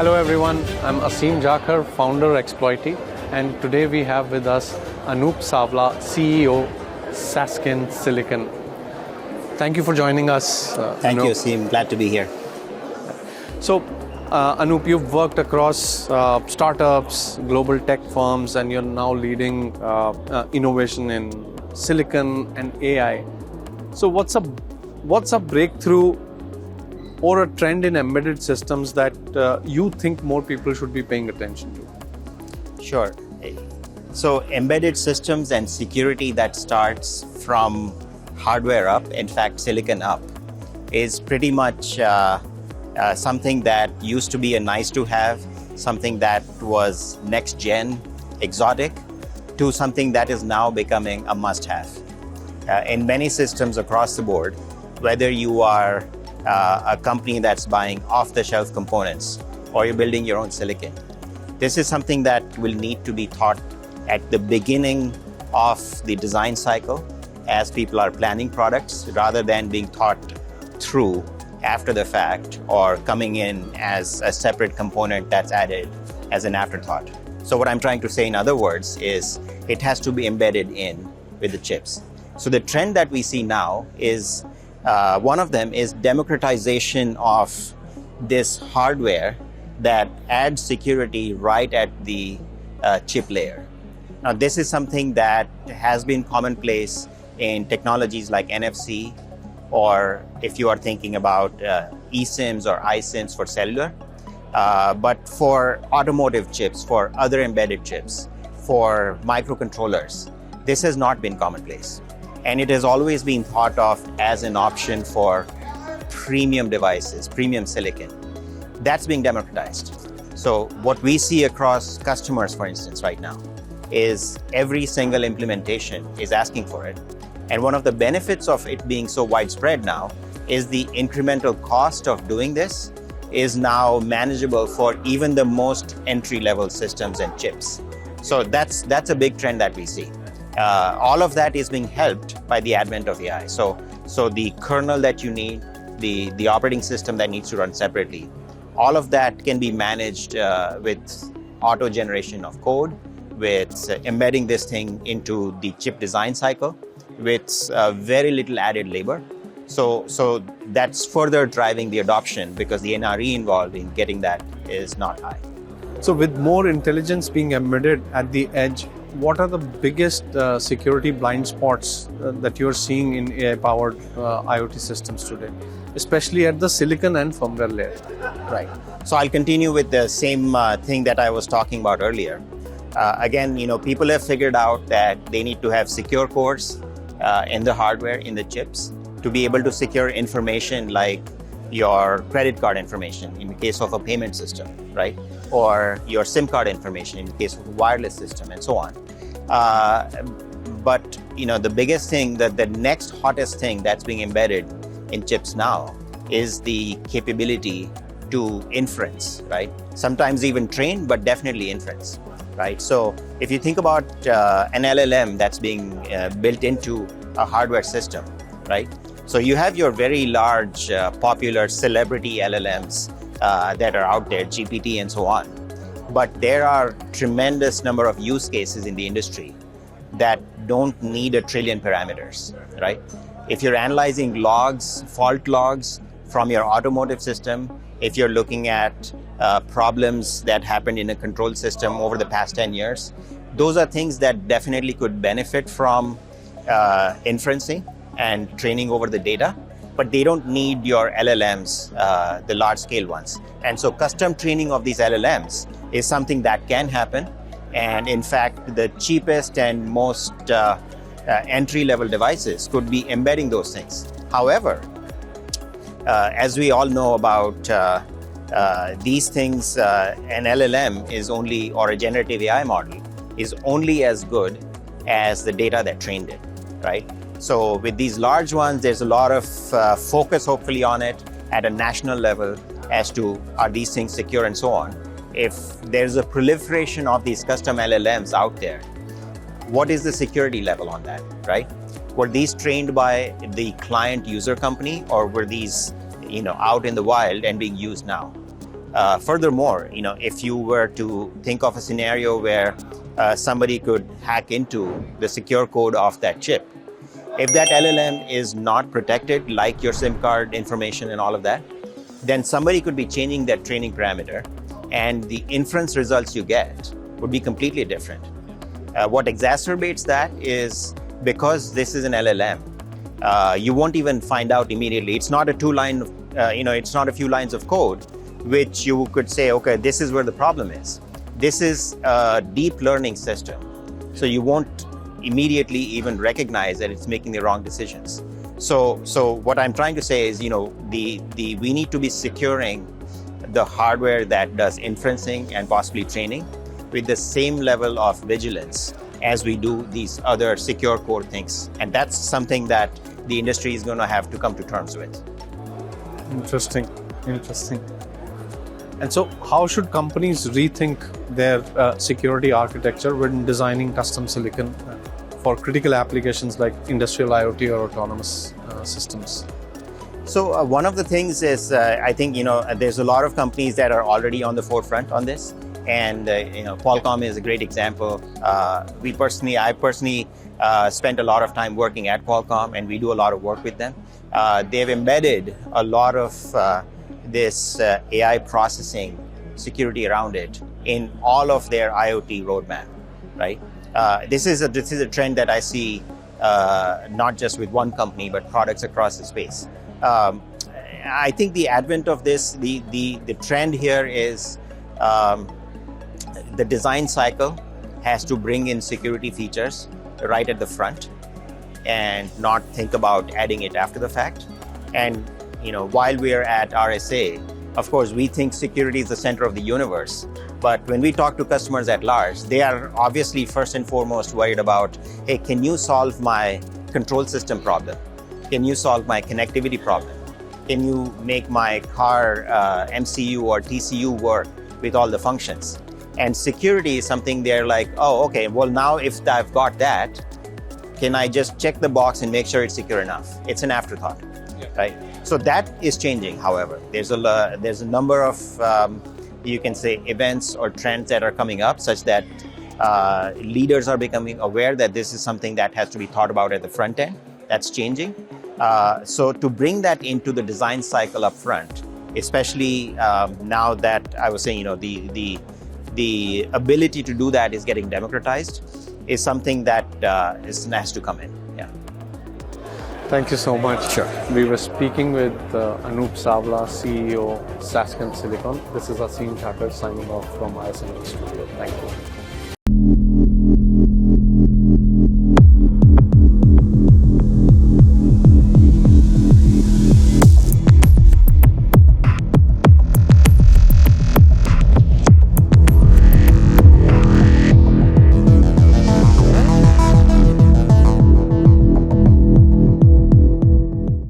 Hello everyone, I'm Aseem Jakhar, founder Exploity, and today we have with us Anup Savla, CEO, Sasken Silicon. Thank you for joining us. Thank Anup. you, Aseem. Glad to be here. So, Anup, you've worked across startups, global tech firms, and you're now leading innovation in silicon and AI. So, what's a breakthrough or a trend in embedded systems that you think more people should be paying attention to? Sure. So embedded systems and security that starts from hardware up, in fact, silicon up, is pretty much something that used to be a nice to have, something that was next gen, exotic, to something that is now becoming a must have. In many systems across the board, whether you are a company that's buying off-the-shelf components or you're building your own silicon. This is something that will need to be taught at the beginning of the design cycle as people are planning products rather than being taught through after the fact or coming in as a separate component that's added as an afterthought. So what I'm trying to say in other words is it has to be embedded in with the chips. So the trend that we see now is one of them is democratization of this hardware that adds security right at the chip layer. Now, this is something that has been commonplace in technologies like NFC, or if you are thinking about eSIMs or iSIMs for cellular, but for automotive chips, for other embedded chips, for microcontrollers, this has not been commonplace. And it has always been thought of as an option for premium devices, premium silicon. That's being democratized. So what we see across customers, for instance, right now, is every single implementation is asking for it. And one of the benefits of it being so widespread now is the incremental cost of doing this is now manageable for even the most entry-level systems and chips. So that's a big trend that we see. All of that is being helped by the advent of AI. So the kernel that you need, the operating system that needs to run separately, all of that can be managed with auto generation of code, with embedding this thing into the chip design cycle, with very little added labor. So that's further driving the adoption because the NRE involved in getting that is not high. So with more intelligence being embedded at the edge, what are the biggest security blind spots that you're seeing in AI-powered IoT systems today, especially at the silicon and firmware layer? Right. So I'll continue with the same thing that I was talking about earlier. Again, people have figured out that they need to have secure cores in the hardware, in the chips, to be able to secure information like your credit card information in the case of a payment system, right? Or your SIM card information in the case of a wireless system and so on. But the biggest thing, the next hottest thing that's being embedded in chips now is the capability to inference, right? Sometimes even train, but definitely inference, right? So if you think about an LLM that's being built into a hardware system, right? So you have your very large, popular celebrity LLMs that are out there, GPT and so on. But there are tremendous number of use cases in the industry that don't need 1 trillion parameters, right? If you're analyzing logs, fault logs from your automotive system, if you're looking at problems that happened in a control system over the past 10 years, those are things that definitely could benefit from inferencing and training over the data, but they don't need your LLMs, the large-scale ones. And so custom training of these LLMs is something that can happen. And in fact, the cheapest and most entry-level devices could be embedding those things. However, as we all know about these things, an LLM is only, or a generative AI model, is only as good as the data that trained it, right? So with these large ones, there's a lot of focus hopefully on it at a national level as to are these things secure and so on. If there's a proliferation of these custom LLMs out there, what is the security level on that, right? Were these trained by the client user company or were these out in the wild and being used now? Furthermore, if you were to think of a scenario where somebody could hack into the secure code of that chip, if that LLM is not protected, like your SIM card information and all of that, then somebody could be changing that training parameter, and the inference results you get would be completely different. What exacerbates that is because this is an LLM, you won't even find out immediately. It's not a it's not a few lines of code which you could say, okay, this is where the problem is. This is a deep learning system, so you won't immediately even recognize that it's making the wrong decisions. So what I'm trying to say is, we need to be securing the hardware that does inferencing and possibly training with the same level of vigilance as we do these other secure core things. And that's something that the industry is going to have to come to terms with. Interesting. And so how should companies rethink their security architecture when designing custom silicon for critical applications like industrial IoT or autonomous systems? So one of the things is, I think, there's a lot of companies that are already on the forefront on this. And, Qualcomm is a great example. I personally spent a lot of time working at Qualcomm, and we do a lot of work with them. They've embedded a lot of this AI processing security around it in all of their IoT roadmap, right? This is a trend that I see not just with one company, but products across the space. I think the advent of this, the trend here is the design cycle has to bring in security features right at the front and not think about adding it after the fact. And while we're at RSA, of course, we think security is the center of the universe. But when we talk to customers at large, they are obviously first and foremost worried about, hey, can you solve my control system problem? Can you solve my connectivity problem? Can you make my car MCU or TCU work with all the functions? And security is something they're like, oh, okay, well, now if I've got that, can I just check the box and make sure it's secure enough? It's an afterthought, right? So that is changing, however. There's a number of, you can say, events or trends that are coming up such that leaders are becoming aware that this is something that has to be thought about at the front end. That's changing. So to bring that into the design cycle up front, especially now that I was saying, the ability to do that is getting democratized, is something that has to come in. Yeah. Thank you so much. Sure. We were speaking with Anup Savla, CEO, Sasken Silicon. This is Aseem Jakhar signing off from ISM Studio. Thank you.